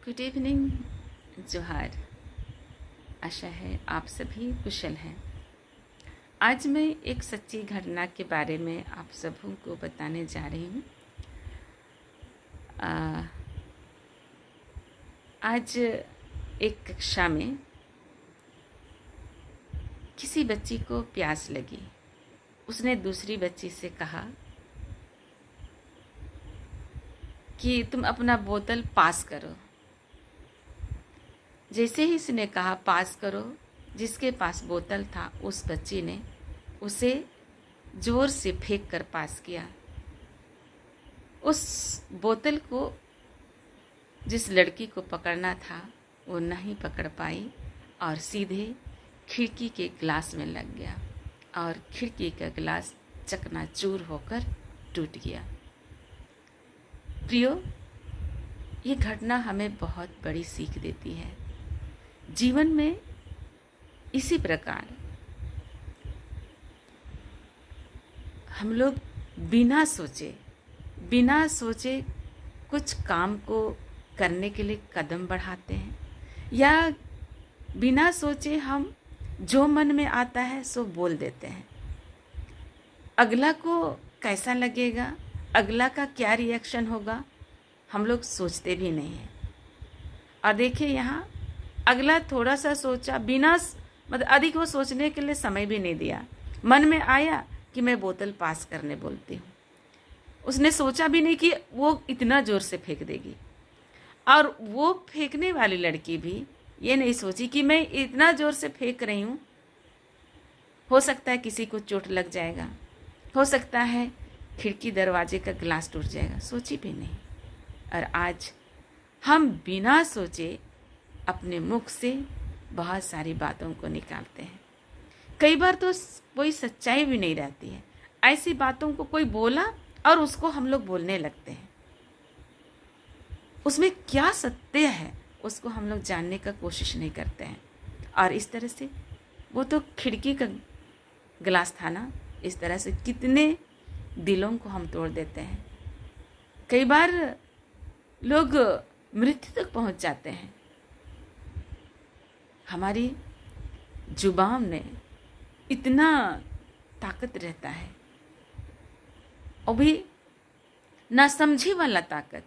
Good evening, जोहार। आशा है आप सभी कुशल हैं। आज मैं एक सच्ची घटना के बारे में आप सबों को बताने जा रही हूँ। आज एक कक्षा में किसी बच्ची को प्यास लगी। उसने दूसरी बच्ची से कहा कि तुम अपना बोतल पास करो। जैसे ही उसने कहा पास करो, जिसके पास बोतल था उस बच्ची ने उसे जोर से फेंक कर पास किया। उस बोतल को जिस लड़की को पकड़ना था वो नहीं पकड़ पाई और सीधे खिड़की के गिलास में लग गया और खिड़की का गिलास चकनाचूर होकर टूट गया। प्रियो, ये घटना हमें बहुत बड़ी सीख देती है। जीवन में इसी प्रकार हम लोग बिना सोचे कुछ काम को करने के लिए कदम बढ़ाते हैं, या बिना सोचे हम जो मन में आता है सो बोल देते हैं। अगला को कैसा लगेगा, अगला का क्या रिएक्शन होगा, हम लोग सोचते भी नहीं हैं। और देखिए यहाँ अगला थोड़ा सा सोचा, बिना मतलब अधिक वो सोचने के लिए समय भी नहीं दिया। मन में आया कि मैं बोतल पास करने बोलती हूँ। उसने सोचा भी नहीं कि वो इतना जोर से फेंक देगी। और वो फेंकने वाली लड़की भी ये नहीं सोची कि मैं इतना जोर से फेंक रही हूँ, हो सकता है किसी को चोट लग जाएगा, हो सकता है खिड़की दरवाजे का गिलास टूट जाएगा। सोची भी नहीं। और आज हम बिना सोचे अपने मुख से बहुत सारी बातों को निकालते हैं। कई बार तो कोई सच्चाई भी नहीं रहती है। ऐसी बातों को कोई बोला और उसको हम लोग बोलने लगते हैं। उसमें क्या सत्य है उसको हम लोग जानने का कोशिश नहीं करते हैं। और इस तरह से वो तो खिड़की का गिलास था ना, इस तरह से कितने दिलों को हम तोड़ देते हैं। कई बार लोग मृत्यु तक पहुंच जाते हैं। हमारी जुबान में इतना ताकत रहता है, और भी ना समझी वाला ताकत,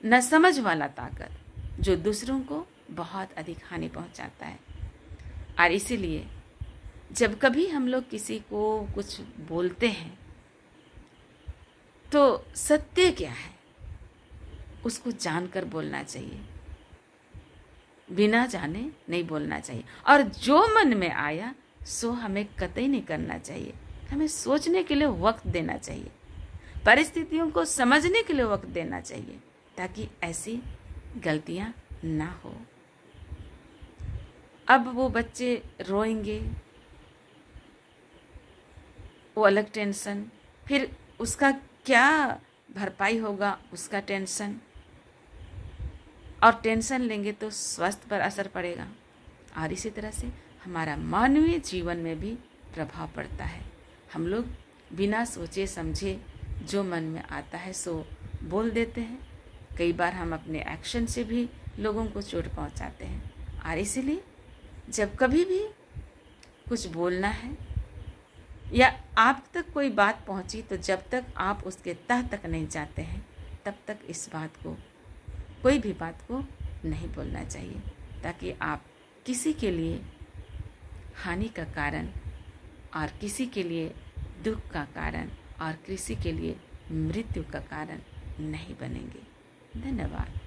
न समझ वाला ताकत, जो दूसरों को बहुत अधिक हानि पहुंचाता है। और इसीलिए जब कभी हम लोग किसी को कुछ बोलते हैं तो सत्य क्या है उसको जानकर बोलना चाहिए, बिना जाने नहीं बोलना चाहिए। और जो मन में आया सो हमें कतई नहीं करना चाहिए। हमें सोचने के लिए वक्त देना चाहिए, परिस्थितियों को समझने के लिए वक्त देना चाहिए, ताकि ऐसी गलतियां ना हो। अब वो बच्चे रोएंगे, वो अलग टेंशन, फिर उसका क्या भरपाई होगा उसका टेंशन, और टेंशन लेंगे तो स्वास्थ्य पर असर पड़ेगा। और इसी तरह से हमारा मानवीय जीवन में भी प्रभाव पड़ता है। हम लोग बिना सोचे समझे जो मन में आता है सो बोल देते हैं। कई बार हम अपने एक्शन से भी लोगों को चोट पहुंचाते हैं। और इसीलिए जब कभी भी कुछ बोलना है या आप तक कोई बात पहुंची, तो जब तक आप उसके तह तक नहीं जाते हैं तब तक इस बात को, कोई भी बात को नहीं बोलना चाहिए, ताकि आप किसी के लिए हानि का कारण और किसी के लिए दुख का कारण और किसी के लिए मृत्यु का कारण नहीं बनेंगे। धन्यवाद।